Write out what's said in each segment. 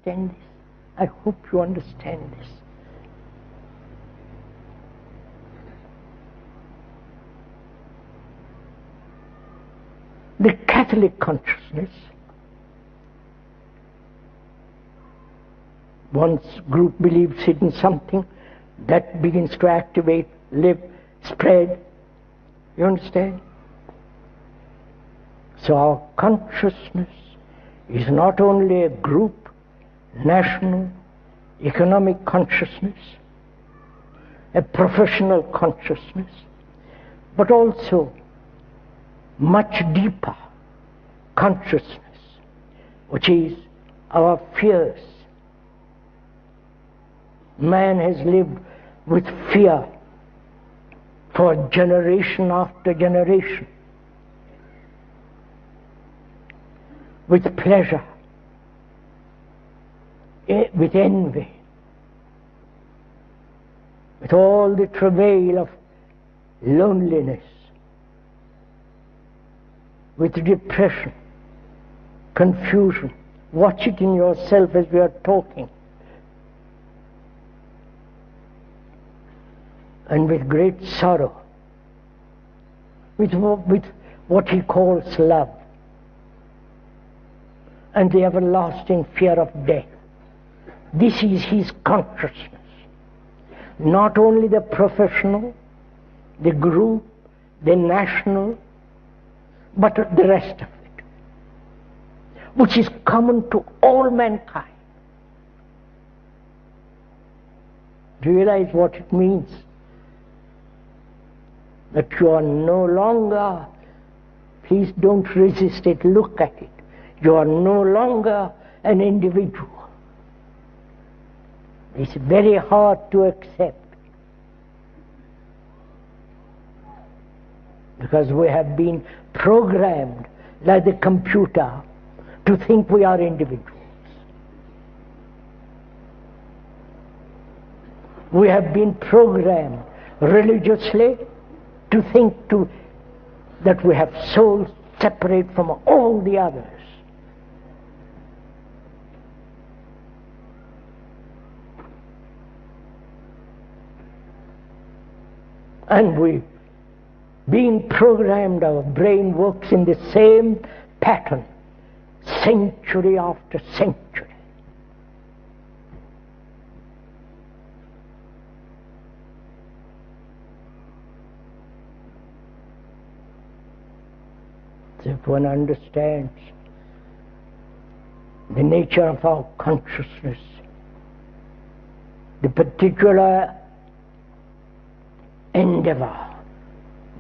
understand this? I hope you understand this. The Catholic consciousness, once group believes in something, that begins to activate, live, spread. You understand? So our consciousness is not only a group, national, economic consciousness, a professional consciousness, but also much deeper consciousness, which is our fears. Man has lived with fear for generation after generation, with pleasure, with envy, with all the travail of loneliness, with depression, confusion. Watch it in yourself as we are talking. And with great sorrow, with what he calls love, and the everlasting fear of death. This is his consciousness. Not only the professional, the group, the national, but the rest of it, which is common to all mankind. Do you realize what it means? That you are no longer, please don't resist it, look at it. You are no longer an individual. It's very hard to accept, because we have been programmed like the computer to think we are individuals. We have been programmed religiously to think that we have souls separate from all the others. And we, being programmed, our brain works in the same pattern, century after century. So if one understands the nature of our consciousness, the particular endeavor,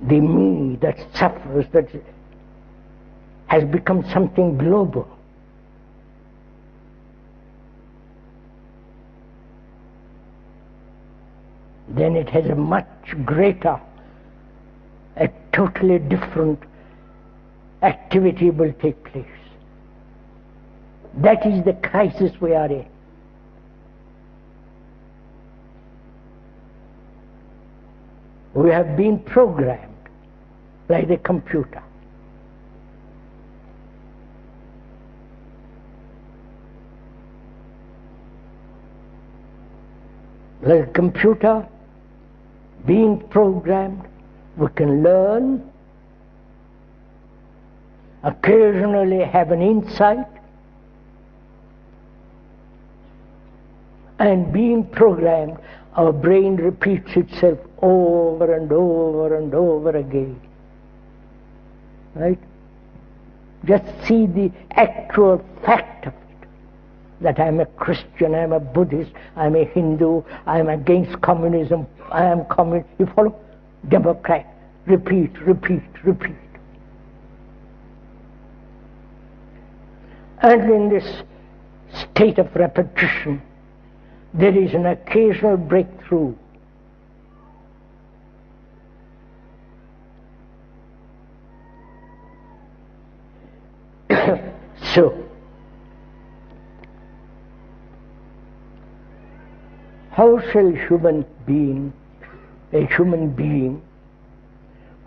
the me that suffers, that has become something global, then it has a much greater, a totally different activity will take place. That is the crisis we are in. We have been programmed like the computer. Like a computer, being programmed, we can learn, occasionally have an insight, and being programmed, our brain repeats itself over and over and over again. Right? Just see the actual fact of it, that I'm a Christian, I'm a Buddhist, I'm a Hindu, I'm against communism, I am communist. You follow? Democrat. Repeat, repeat, repeat. And in this state of repetition, there is an occasional breakthrough. So, how shall a human being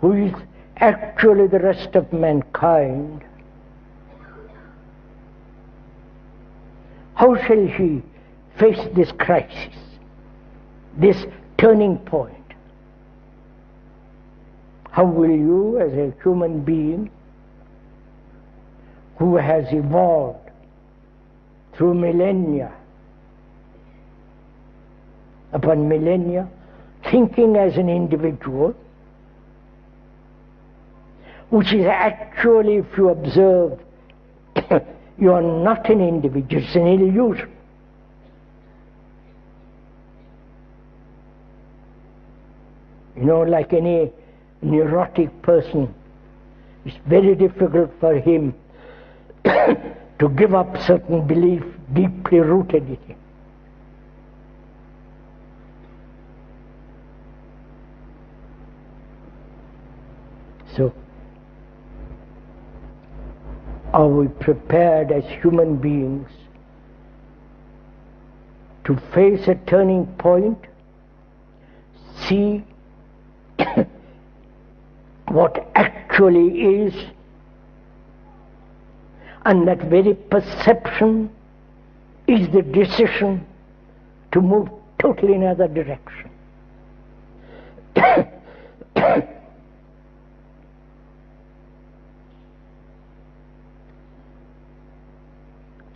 who is actually the rest of mankind, How shall he face this crisis, this turning point? How will you, as a human being who has evolved through millennia upon millennia, thinking as an individual, which is actually, if you observe, you are not an individual, it's an illusion. You know, like any neurotic person, it's very difficult for him to give up certain belief deeply rooted in him. So, are we prepared as human beings to face a turning point, see what actually is, and that very perception is the decision to move totally in another direction?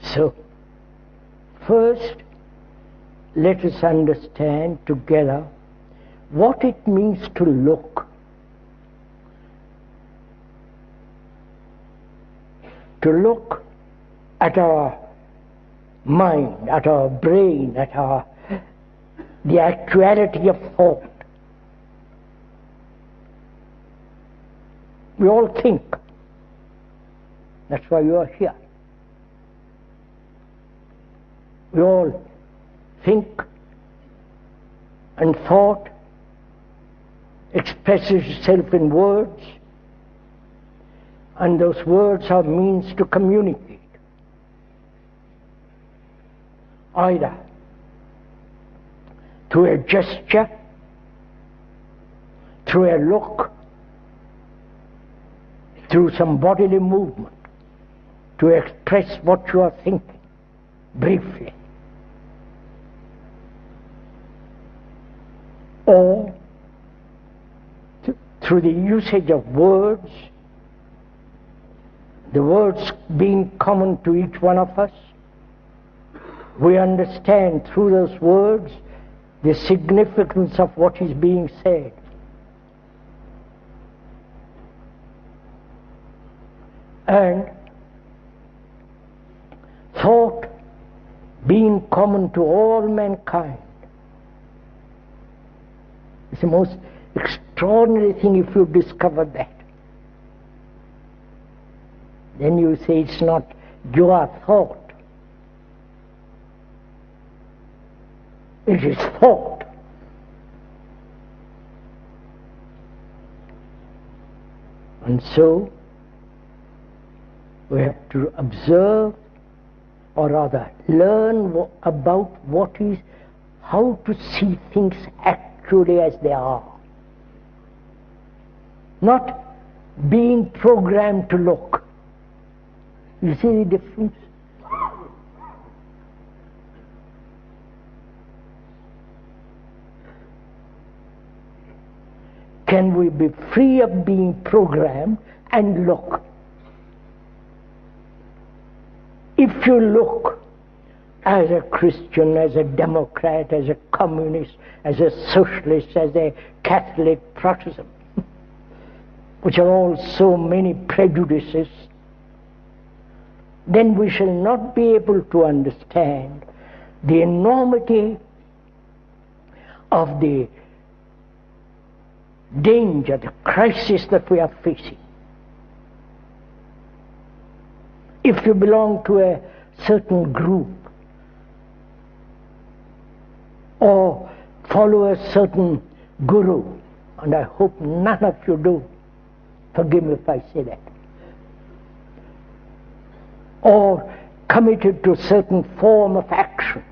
So, first, let us understand together what it means to look. To look at our mind, at our brain, at the actuality of thought. We all think. That's why you are here. We all think, and thought expresses itself in words, and those words are means to communicate, either through a gesture, through a look, through some bodily movement, to express what you are thinking, briefly. Or through the usage of words, the words being common to each one of us, we understand through those words the significance of what is being said. And thought being common to all mankind, it's the most extraordinary thing if you discover that. Then you say it's not your thought. It is thought. And so, we have to observe, or rather learn about what is, how to see things actually as they are. Not being programmed to look. You see the difference? Can we be free of being programmed and look? If you look as a Christian, as a Democrat, as a communist, as a socialist, as a Catholic, Protestant, which are all so many prejudices, then we shall not be able to understand the enormity of the danger, the crisis that we are facing. If you belong to a certain group or follow a certain guru, and I hope none of you do, forgive me if I say that, or committed to a certain form of action,